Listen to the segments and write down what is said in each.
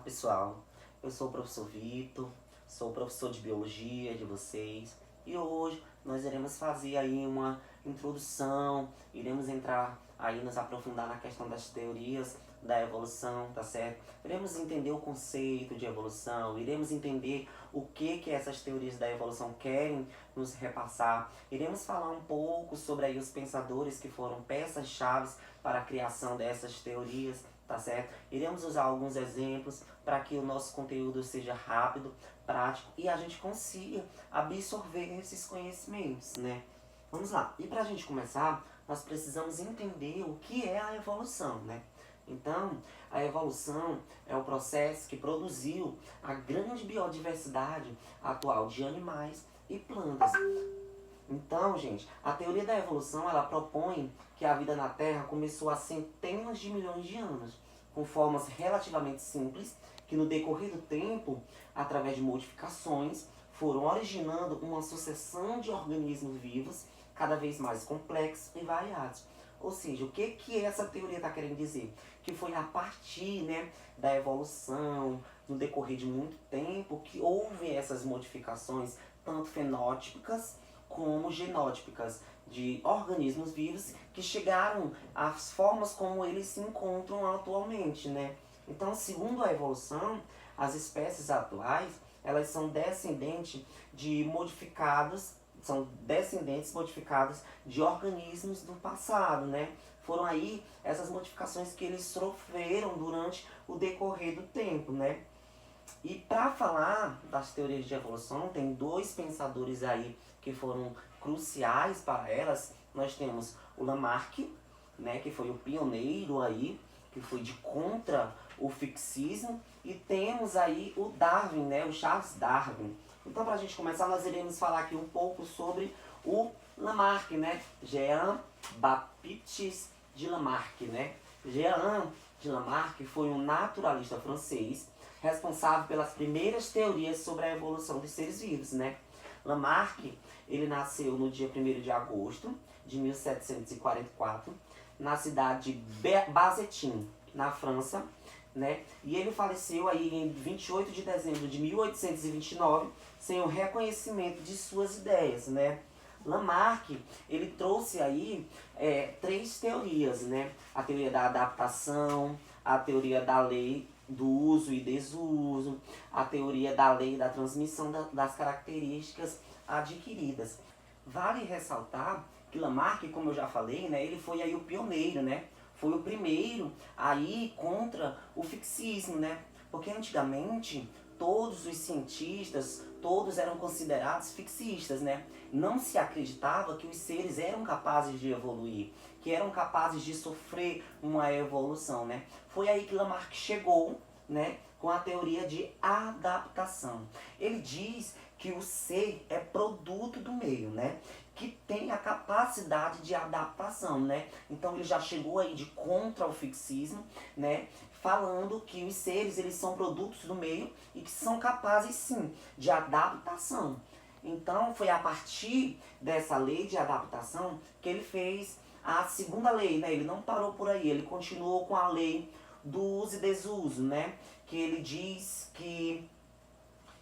pessoal, eu sou o professor Vitor, sou professor de biologia de vocês e hoje nós iremos fazer aí uma introdução, iremos entrar aí, nos aprofundar na questão das teorias da evolução, tá certo? Iremos entender o conceito de evolução, iremos entender o que essas teorias da evolução querem nos repassar, iremos falar um pouco sobre aí os pensadores que foram peças-chave para a criação dessas teorias, tá certo? Iremos usar alguns exemplos para que o nosso conteúdo seja rápido, prático e a gente consiga absorver esses conhecimentos, né? Vamos lá. E para a gente começar, nós precisamos entender o que é a evolução, né? Então, a evolução é o processo que produziu a grande biodiversidade atual de animais e plantas. Então, gente, a teoria da evolução, ela propõe que a vida na Terra começou há centenas de milhões de anos, com formas relativamente simples, que no decorrer do tempo, através de modificações, foram originando uma sucessão de organismos vivos cada vez mais complexos e variados. Ou seja, o que essa teoria está querendo dizer? Que foi a partir, né, da evolução, no decorrer de muito tempo, que houve essas modificações, tanto fenótipicas como genótipicas, de organismos vivos que chegaram às formas como eles se encontram atualmente, né? Então, segundo a evolução, as espécies atuais, elas são descendentes modificados de organismos do passado, né? Foram aí essas modificações que eles sofreram durante o decorrer do tempo, né? E para falar das teorias de evolução, tem dois pensadores aí que foram cruciais para elas. Nós temos o Lamarck, né, que foi o pioneiro aí, que foi de contra o fixismo, e temos aí o Darwin, né, o Charles Darwin. Então, para a gente começar, nós iremos falar aqui um pouco sobre o Lamarck, né, Jean-Baptiste de Lamarck, né. Jean de Lamarck foi um naturalista francês responsável pelas primeiras teorias sobre a evolução dos seres vivos, né. Lamarck, ele nasceu no dia 1º de agosto de 1744, na cidade de Bazetin, na França, né? E ele faleceu aí em 28 de dezembro de 1829, sem o reconhecimento de suas ideias, né? Lamarck, ele trouxe aí 3 teorias, né? A teoria da adaptação, a teoria da lei do uso e desuso, a teoria da lei da transmissão das características adquiridas. Vale ressaltar que Lamarck, como eu já falei, né, ele foi aí o pioneiro, né? Foi o primeiro a ir contra o fixismo, né? Porque antigamente todos os cientistas, todos eram considerados fixistas, né? Não se acreditava que os seres eram capazes de evoluir, que eram capazes de sofrer uma evolução, né? Foi aí que Lamarck chegou, né, com a teoria de adaptação. Ele diz que o ser é produto do meio, né? Que tem a capacidade de adaptação, né? Então ele já chegou aí de contra o fixismo, né? Falando que os seres, eles são produtos do meio e que são capazes sim de adaptação. Então foi a partir dessa lei de adaptação que ele fez a segunda lei, né? Ele não parou por aí, ele continuou com a lei do uso e desuso, né? Que ele diz que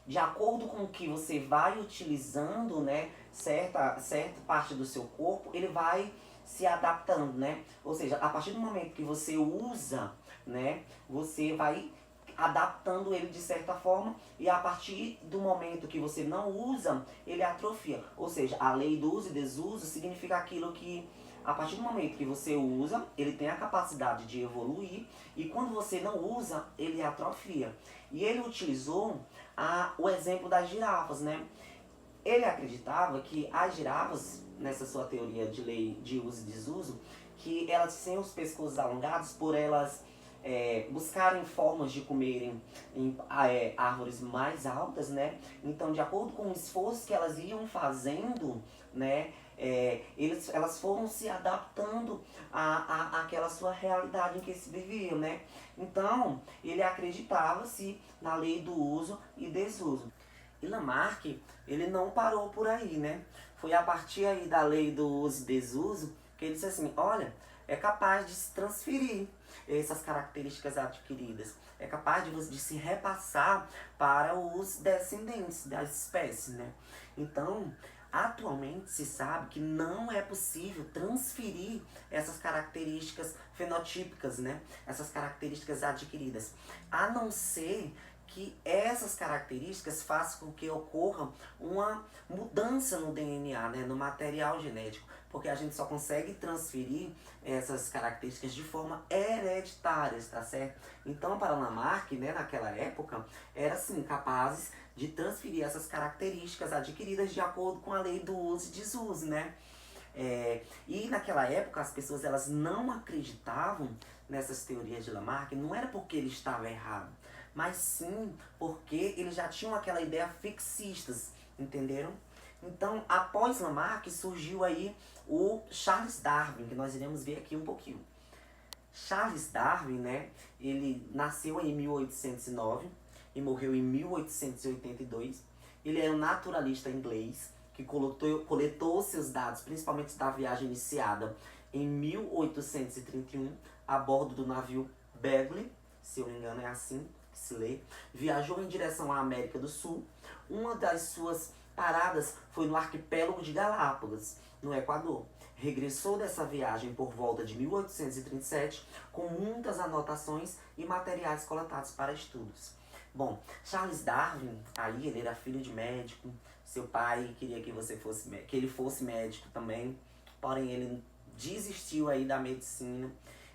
de acordo com o que você vai utilizando, né, certa parte do seu corpo, ele vai se adaptando, né? Ou seja, a partir do momento que você usa, né, você vai adaptando ele de certa forma, e a partir do momento que você não usa, ele atrofia. Ou seja, a lei do uso e desuso significa aquilo que a partir do momento que você usa, ele tem a capacidade de evoluir, e quando você não usa, ele atrofia. E ele utilizou o exemplo das girafas, né? Ele acreditava que as girafas, nessa sua teoria de lei de uso e desuso, que elas têm os pescoços alongados por elas buscarem formas de comerem em árvores mais altas, né? Então, de acordo com o esforço que elas iam fazendo, né, elas foram se adaptando àquela sua realidade em que se viviam, né? Então, ele acreditava-se na lei do uso e desuso. E Lamarck, ele não parou por aí, né? Foi a partir aí da lei do uso e desuso que ele disse assim, olha, é capaz de se transferir. essas características adquiridas. É capaz de se repassar para os descendentes das espécies, né? Então, atualmente se sabe que não é possível transferir essas características fenotípicas, né? Essas características adquiridas, a não ser que essas características façam com que ocorra uma mudança no DNA, né? No material genético, porque a gente só consegue transferir essas características de forma hereditária, tá certo? Então, para Lamarck, né, naquela época, era assim, capazes de transferir essas características adquiridas de acordo com a lei do uso e desuso, né? E naquela época as pessoas elas não acreditavam nessas teorias de Lamarck, não era porque ele estava errado, mas sim porque eles já tinham aquela ideia fixistas, entenderam? Então, após Lamarck surgiu aí o Charles Darwin, que nós iremos ver aqui um pouquinho. Charles Darwin, né, ele nasceu em 1809 e morreu em 1882. Ele é um naturalista inglês que coletou seus dados, principalmente da viagem iniciada em 1831, a bordo do navio Beagle, se eu não me engano é assim que se lê. Viajou em direção à América do Sul. Uma das suas paradas foi no arquipélago de Galápagos, no Equador. Regressou dessa viagem por volta de 1837 com muitas anotações e materiais coletados para estudos. Bom, Charles Darwin, aí ele era filho de médico, seu pai queria que ele fosse médico também, porém ele desistiu aí da medicina,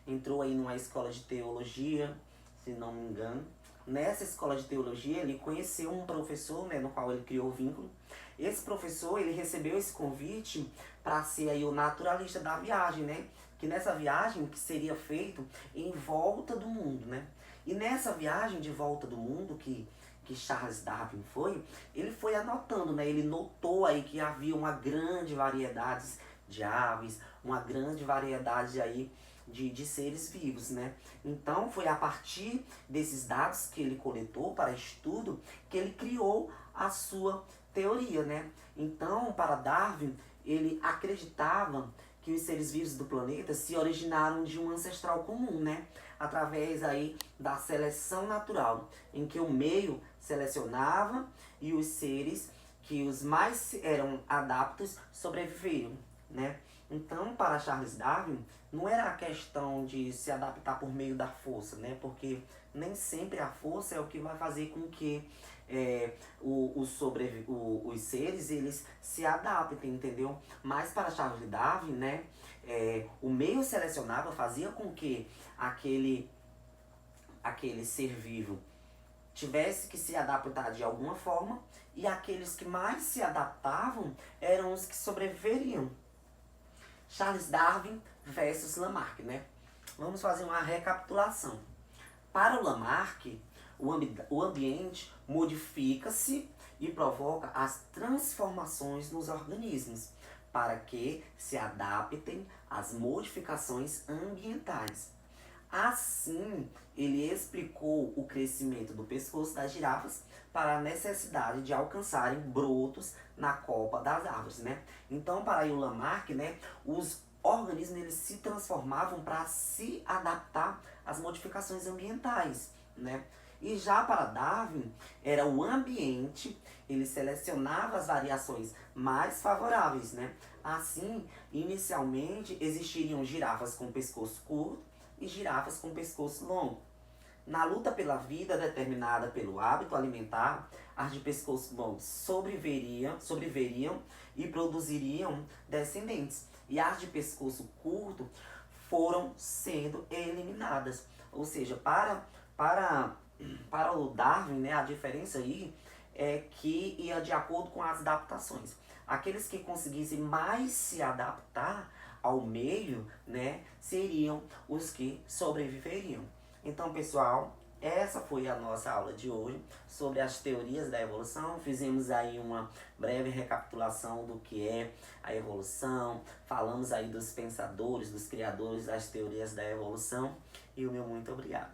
entrou aí numa escola de teologia, se não me engano. Nessa escola de teologia ele conheceu um professor, né, no qual ele criou vínculo. Esse professor, ele recebeu esse convite para ser aí o naturalista da viagem, né? Que nessa viagem que seria feito em volta do mundo, né? E nessa viagem de volta do mundo que Charles Darwin foi, ele foi anotando, né? Ele notou aí que havia uma grande variedade de aves, uma grande variedade aí de seres vivos, né? Então foi a partir desses dados que ele coletou para estudo que ele criou a sua teoria, né? Então, para Darwin, ele acreditava que os seres vivos do planeta se originaram de um ancestral comum, né? Através aí da seleção natural, em que o meio selecionava e os seres que os mais eram adaptos sobreviveriam, né? Então, para Charles Darwin, não era a questão de se adaptar por meio da força, né? Porque nem sempre a força é o que vai fazer com que os seres eles se adaptem, entendeu? Mas para Charles Darwin, né, o meio selecionado fazia com que aquele ser vivo tivesse que se adaptar de alguma forma, e aqueles que mais se adaptavam eram os que sobreviveriam. Charles Darwin versus Lamarck, né? Vamos fazer uma recapitulação. Para o Lamarck, o ambiente modifica-se e provoca as transformações nos organismos para que se adaptem às modificações ambientais. Assim, ele explicou o crescimento do pescoço das girafas para a necessidade de alcançarem brotos na copa das árvores, né? Então, para o Lamarck, né, os organismos eles se transformavam para se adaptar às modificações ambientais, né? E já para Darwin, era o ambiente, ele selecionava as variações mais favoráveis, né? Assim, inicialmente existiriam girafas com pescoço curto e girafas com pescoço longo. Na luta pela vida determinada pelo hábito alimentar, as de pescoço longo sobreviveriam e produziriam descendentes. E as de pescoço curto foram sendo eliminadas. Ou seja, para o Darwin, né, a diferença aí é que ia de acordo com as adaptações. Aqueles que conseguissem mais se adaptar ao meio, né, seriam os que sobreviveriam. Então, pessoal, essa foi a nossa aula de hoje sobre as teorias da evolução. Fizemos aí uma breve recapitulação do que é a evolução, falamos aí dos pensadores, dos criadores das teorias da evolução, e o meu muito obrigado.